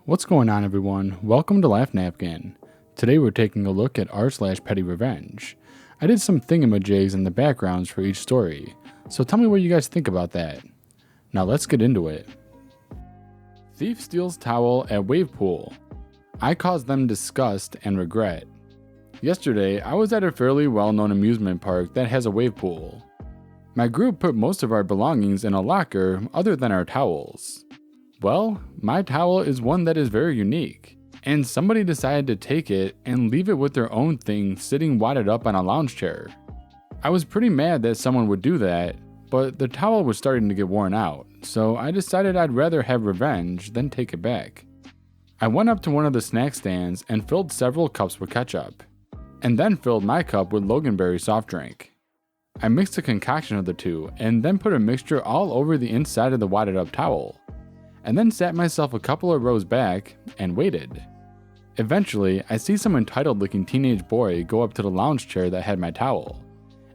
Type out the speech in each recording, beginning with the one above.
What's going on, everyone? Welcome to LaughNapkin. Today we're taking a look at r/PettyRevenge. I did some thingamajigs in the backgrounds for each story, so tell me what you guys think about that. Now let's get into it. Thief steals towel at wave pool. I caused them disgust and regret. Yesterday, I was at a fairly well-known amusement park that has a wave pool. My group put most of our belongings in a locker other than our towels. Well, my towel is one that is very unique, and somebody decided to take it and leave it with their own thing sitting wadded up on a lounge chair. I was pretty mad that someone would do that, but the towel was starting to get worn out, so I decided I'd rather have revenge than take it back. I went up to one of the snack stands and filled several cups with ketchup, and then filled my cup with Loganberry soft drink. I mixed a concoction of the two and then put a mixture all over the inside of the wadded up towel, and then sat myself a couple of rows back and waited. Eventually, I see some entitled looking teenage boy go up to the lounge chair that had my towel,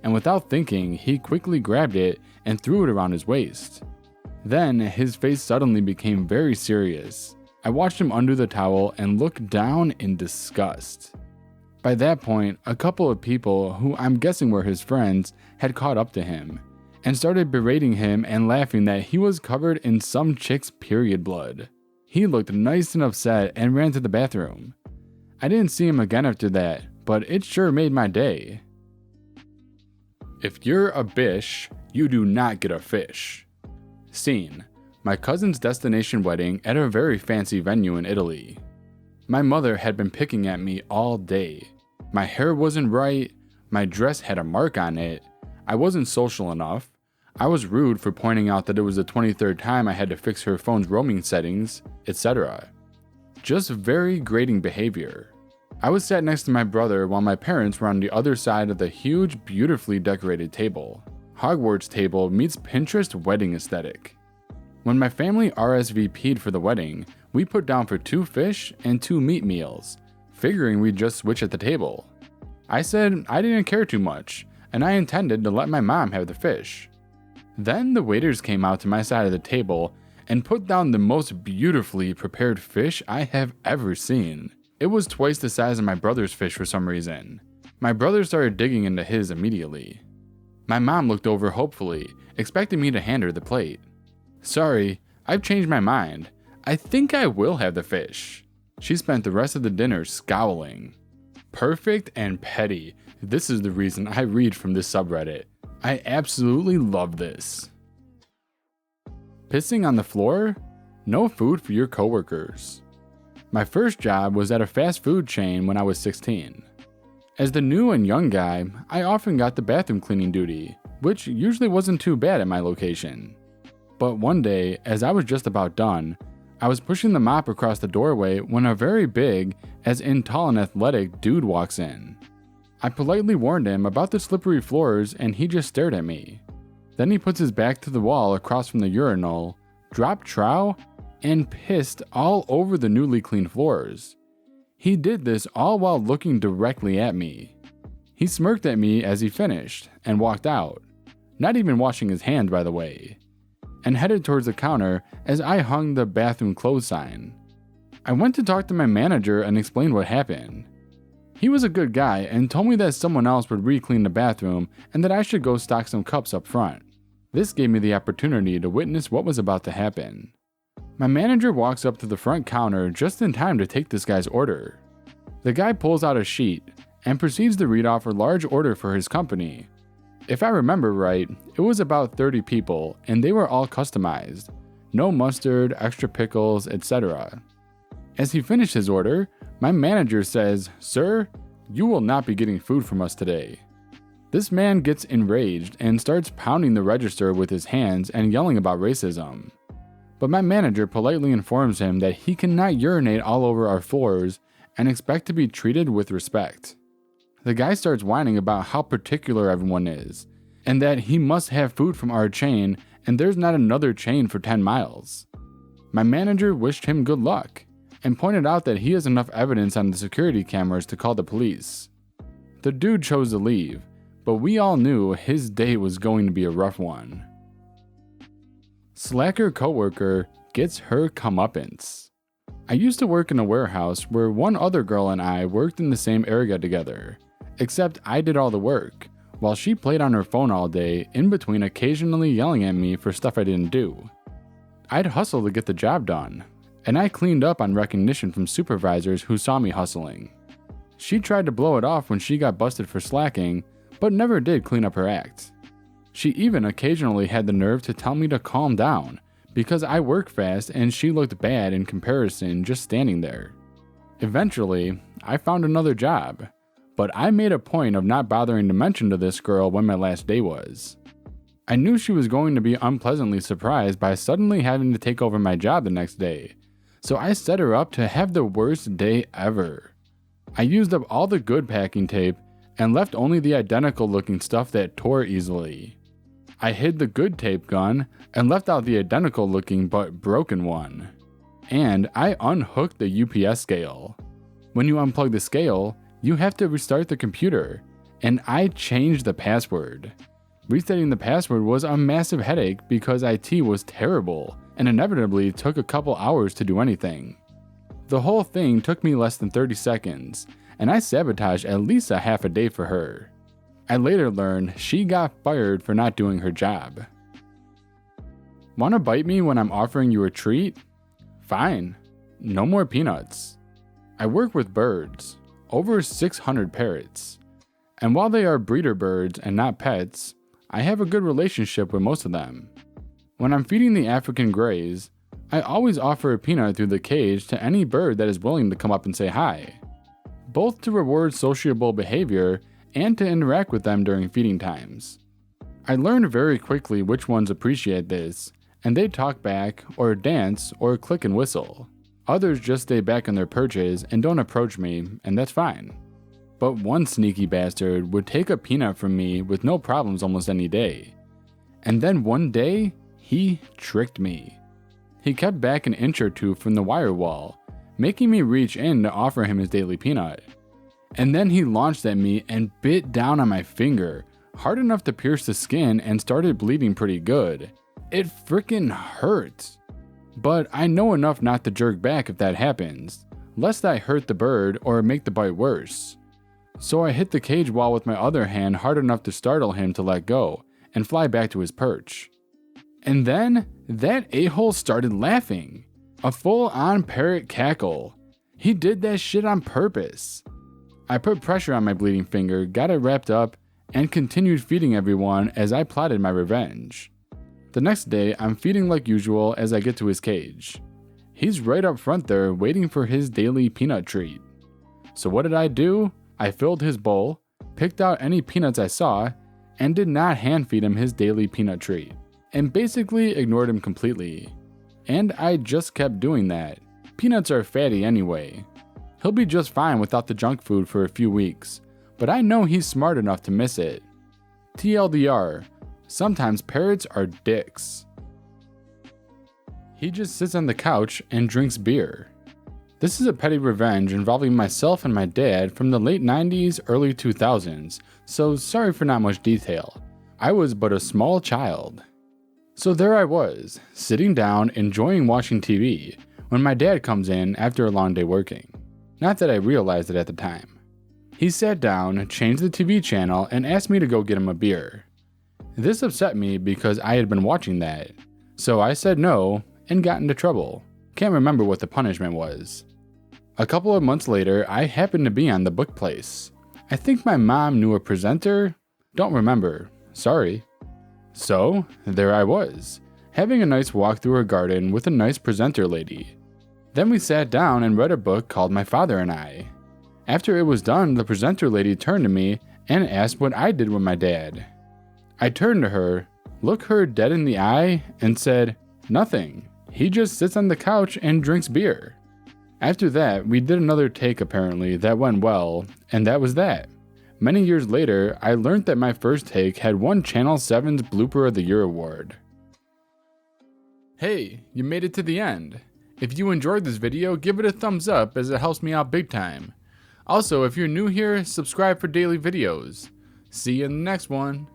and without thinking, he quickly grabbed it and threw it around his waist. Then, his face suddenly became very serious. I watched him undo the towel and look down in disgust. By that point, a couple of people, who I'm guessing were his friends, had caught up to him, and started berating him and laughing that he was covered in some chick's period blood. He looked nice and upset and ran to the bathroom. I didn't see him again after that, but it sure made my day. If you're a bish, you do not get a fish. Scene: my cousin's destination wedding at a very fancy venue in Italy. My mother had been picking at me all day. My hair wasn't right, my dress had a mark on it, I wasn't social enough, I was rude for pointing out that it was the 23rd time I had to fix her phone's roaming settings, etc. Just very grating behavior. I was sat next to my brother while my parents were on the other side of the huge, beautifully decorated table. Hogwarts table meets Pinterest wedding aesthetic. When my family RSVP'd for the wedding, we put down for 2 fish and 2 meat meals, figuring we'd just switch at the table. I said I didn't care too much, and I intended to let my mom have the fish. Then the waiters came out to my side of the table and put down the most beautifully prepared fish I have ever seen. It was twice the size of my brother's fish for some reason. My brother started digging into his immediately. My mom looked over hopefully, expecting me to hand her the plate. Sorry, I've changed my mind. I think I will have the fish. She spent the rest of the dinner scowling. Perfect and petty. This is the reason I read from this subreddit. I absolutely love this. Pissing on the floor? No food for your coworkers. My first job was at a fast food chain when I was 16. As the new and young guy, I often got the bathroom cleaning duty, which usually wasn't too bad at my location. But one day, as I was just about done, I was pushing the mop across the doorway when a very big, as in tall and athletic, dude walks in. I politely warned him about the slippery floors and he just stared at me. Then he puts his back to the wall across from the urinal, dropped trow, and pissed all over the newly cleaned floors. He did this all while looking directly at me. He smirked at me as he finished and walked out, not even washing his hands by the way, and headed towards the counter as I hung the bathroom closed sign. I went to talk to my manager and explain what happened. He was a good guy and told me that someone else would re-clean the bathroom and that I should go stock some cups up front. This gave me the opportunity to witness what was about to happen. My manager walks up to the front counter just in time to take this guy's order. The guy pulls out a sheet and proceeds to read off a large order for his company. If I remember right, it was about 30 people and they were all customized. No mustard, extra pickles, etc. As he finished his order, my manager says, "Sir, you will not be getting food from us today." This man gets enraged and starts pounding the register with his hands and yelling about racism. But my manager politely informs him that he cannot urinate all over our floors and expect to be treated with respect. The guy starts whining about how particular everyone is, and that he must have food from our chain and there's not another chain for 10 miles. My manager wished him good luck, and pointed out that he has enough evidence on the security cameras to call the police. The dude chose to leave, but we all knew his day was going to be a rough one. Slacker coworker gets her comeuppance. I used to work in a warehouse where one other girl and I worked in the same area together, except I did all the work, while she played on her phone all day, in between occasionally yelling at me for stuff I didn't do. I'd hustle to get the job done, and I cleaned up on recognition from supervisors who saw me hustling. She tried to blow it off when she got busted for slacking, but never did clean up her act. She even occasionally had the nerve to tell me to calm down, because I work fast and she looked bad in comparison just standing there. Eventually, I found another job, but I made a point of not bothering to mention to this girl when my last day was. I knew she was going to be unpleasantly surprised by suddenly having to take over my job the next day, so I set her up to have the worst day ever. I used up all the good packing tape and left only the identical looking stuff that tore easily. I hid the good tape gun and left out the identical looking but broken one. And I unhooked the UPS scale. When you unplug the scale, you have to restart the computer, and I changed the password. Resetting the password was a massive headache because IT was terrible and inevitably took a couple hours to do anything. The whole thing took me less than 30 seconds, and I sabotaged at least a half a day for her. I later learned she got fired for not doing her job. Wanna bite me when I'm offering you a treat? Fine. No more peanuts. I work with birds, over 600 parrots, and while they are breeder birds and not pets, I have a good relationship with most of them. When I'm feeding the African greys, I always offer a peanut through the cage to any bird that is willing to come up and say hi, both to reward sociable behavior and to interact with them during feeding times. I learned very quickly which ones appreciate this, and they talk back, or dance, or click and whistle. Others just stay back on their perches and don't approach me, and that's fine. But one sneaky bastard would take a peanut from me with no problems almost any day. And then one day, he tricked me. He kept back an inch or two from the wire wall, making me reach in to offer him his daily peanut. And then he launched at me and bit down on my finger, hard enough to pierce the skin, and started bleeding pretty good. It frickin' hurt. But I know enough not to jerk back if that happens, lest I hurt the bird or make the bite worse. So I hit the cage wall with my other hand hard enough to startle him to let go and fly back to his perch. And then that a-hole started laughing. A full-on parrot cackle. He did that shit on purpose. I put pressure on my bleeding finger, got it wrapped up, and continued feeding everyone as I plotted my revenge. The next day, I'm feeding like usual as I get to his cage. He's right up front there waiting for his daily peanut treat. So what did I do? I filled his bowl, picked out any peanuts I saw, and did not hand feed him his daily peanut treat, and basically ignored him completely. And I just kept doing that. Peanuts are fatty anyway. He'll be just fine without the junk food for a few weeks, but I know he's smart enough to miss it. TLDR, sometimes parrots are dicks. He just sits on the couch and drinks beer. This is a petty revenge involving myself and my dad from the late 90s, early 2000s, so sorry for not much detail. I was but a small child. So there I was, sitting down enjoying watching TV, when my dad comes in after a long day working. Not that I realized it at the time. He sat down, changed the TV channel, and asked me to go get him a beer. This upset me because I had been watching that, so I said no and got into trouble. Can't remember what the punishment was. A couple of months later, I happened to be on the book place. I think my mom knew a presenter? Don't remember. Sorry. So, there I was, having a nice walk through her garden with a nice presenter lady. Then we sat down and read a book called My Father and I. After it was done, the presenter lady turned to me and asked what I did with my dad. I turned to her, looked her dead in the eye, and said, "Nothing. He just sits on the couch and drinks beer." After that, we did another take apparently that went well, and that was that. Many years later, I learned that my first take had won Channel 7's Blooper of the Year award. Hey, you made it to the end. If you enjoyed this video, give it a thumbs up as it helps me out big time. Also, if you're new here, subscribe for daily videos. See you in the next one.